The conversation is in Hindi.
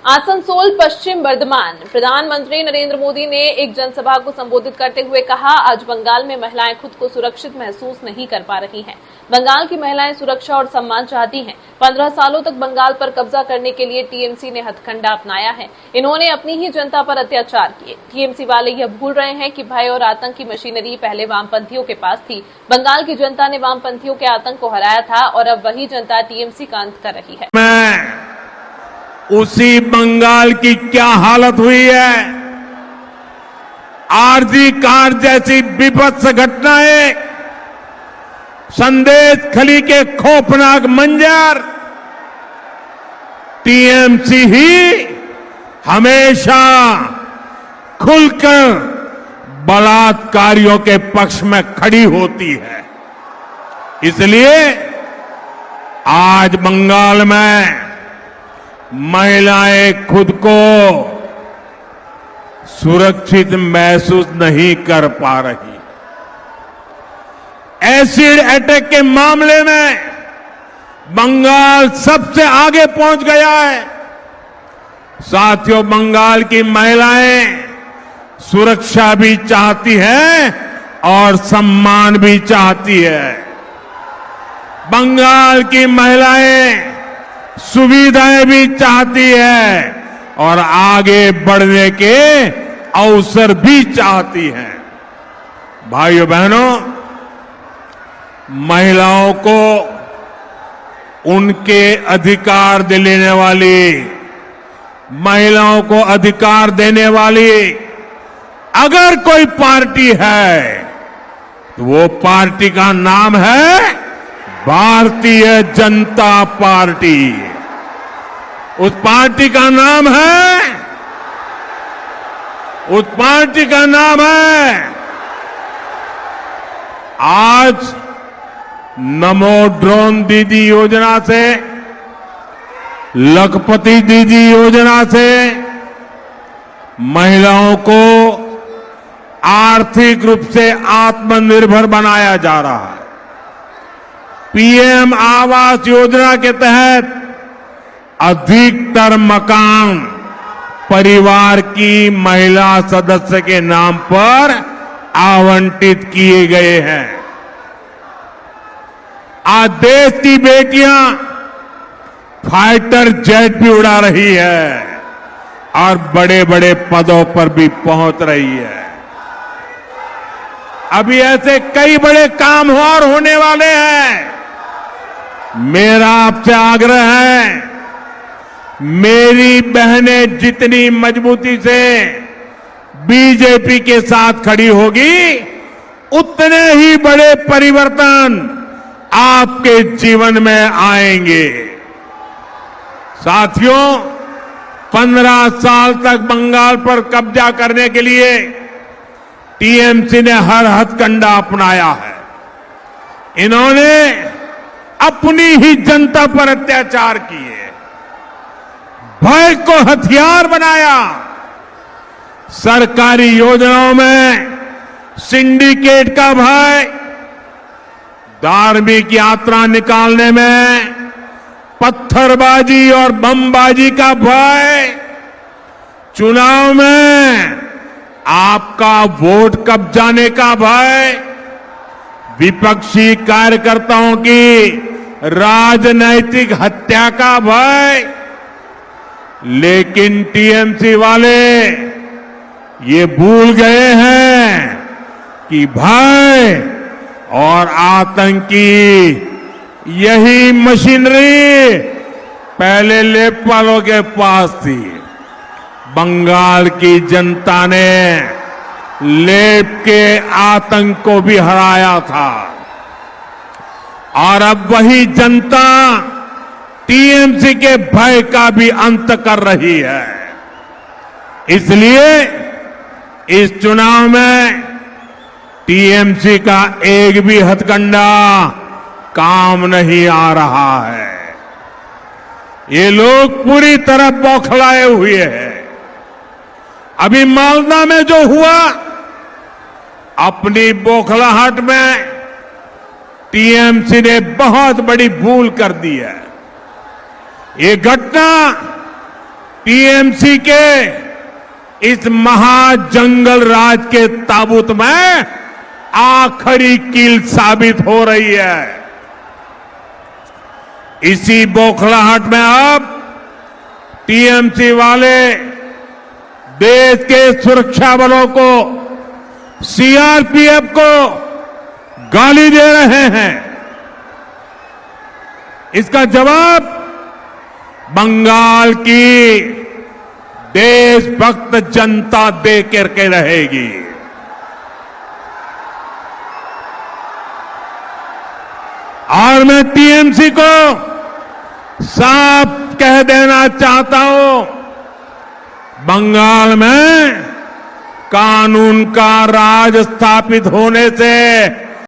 आसनसोल पश्चिम बर्धमान। प्रधानमंत्री नरेंद्र मोदी ने एक जनसभा को संबोधित करते हुए कहा, आज बंगाल में महिलाएं खुद को सुरक्षित महसूस नहीं कर पा रही हैं। बंगाल की महिलाएं सुरक्षा और सम्मान चाहती हैं। 15 सालों तक बंगाल पर कब्जा करने के लिए टीएमसी ने हथकंडा अपनाया है। इन्होंने अपनी ही जनता पर अत्याचार किए। टीएमसी वाले यह भूल रहे हैं कि भय और आतंक की मशीनरी पहले वामपंथियों के पास थी। बंगाल की जनता ने वामपंथियों के आतंक को हराया था और अब वही जनता टीएमसी का अंत कर रही है। उसी बंगाल की क्या हालत हुई है। आरजी कार जैसी विभत्स घटनाएं, संदेश खली के खौफनाक मंजर, टीएमसी ही हमेशा खुलकर बलात्कारियों के पक्ष में खड़ी होती है। इसलिए आज बंगाल में महिलाएं खुद को सुरक्षित महसूस नहीं कर पा रही। एसिड अटैक के मामले में बंगाल सबसे आगे पहुंच गया है। साथियों, बंगाल की महिलाएं सुरक्षा भी चाहती हैं और सम्मान भी चाहती है। बंगाल की महिलाएं सुविधाएं भी चाहती है और आगे बढ़ने के अवसर भी चाहती है। भाइयों बहनों, महिलाओं को उनके अधिकार दिलाने वाली, महिलाओं को अधिकार देने वाली अगर कोई पार्टी है तो वो पार्टी का नाम है भारतीय जनता पार्टी। उस पार्टी का नाम है आज नमो ड्रोन दीदी योजना से, लखपति दीदी योजना से महिलाओं को आर्थिक रूप से आत्मनिर्भर बनाया जा रहा है। पीएम आवास योजना के तहत अधिकतर मकान परिवार की महिला सदस्य के नाम पर आवंटित किए गए हैं। आज देश की बेटियां फाइटर जेट भी उड़ा रही है और बड़े बड़े पदों पर भी पहुंच रही है। अभी ऐसे कई बड़े काम और होने वाले हैं। मेरा आपसे आग्रह है, मेरी बहनें जितनी मजबूती से बीजेपी के साथ खड़ी होगी, उतने ही बड़े परिवर्तन आपके जीवन में आएंगे। साथियों, 15 साल तक बंगाल पर कब्जा करने के लिए टीएमसी ने हर हथकंडा अपनाया है। इन्होंने अपनी ही जनता पर अत्याचार किए, भय को हथियार बनाया। सरकारी योजनाओं में सिंडिकेट का भय, धार्मिक यात्रा निकालने में पत्थरबाजी और बमबाजी का भय, चुनाव में आपका वोट कब जाने का भय, विपक्षी कार्यकर्ताओं की राजनैतिक हत्या का भय। लेकिन टीएमसी वाले ये भूल गए हैं कि भय और आतंकी यही मशीनरी पहले लेपपालों के पास थी। बंगाल की जनता ने लेप के आतंक को भी हराया था और अब वही जनता टीएमसी के भय का भी अंत कर रही है। इसलिए इस चुनाव में टीएमसी का एक भी हथकंडा काम नहीं आ रहा है। ये लोग पूरी तरह बौखलाए हुए हैं। अभी मालदा में जो हुआ, अपनी बौखलाहट में टीएमसी ने बहुत बड़ी भूल कर दी है। ये घटना टीएमसी के इस महाजंगल राज के ताबूत में आखिरी कील साबित हो रही है। इसी बौखलाहट में अब टीएमसी वाले देश के सुरक्षा बलों को, सीआरपीएफ को गाली दे रहे हैं। इसका जवाब बंगाल की देशभक्त जनता दे करके रहेगी। और मैं टीएमसी को साफ कह देना चाहता हूं, बंगाल में कानून का राज स्थापित होने से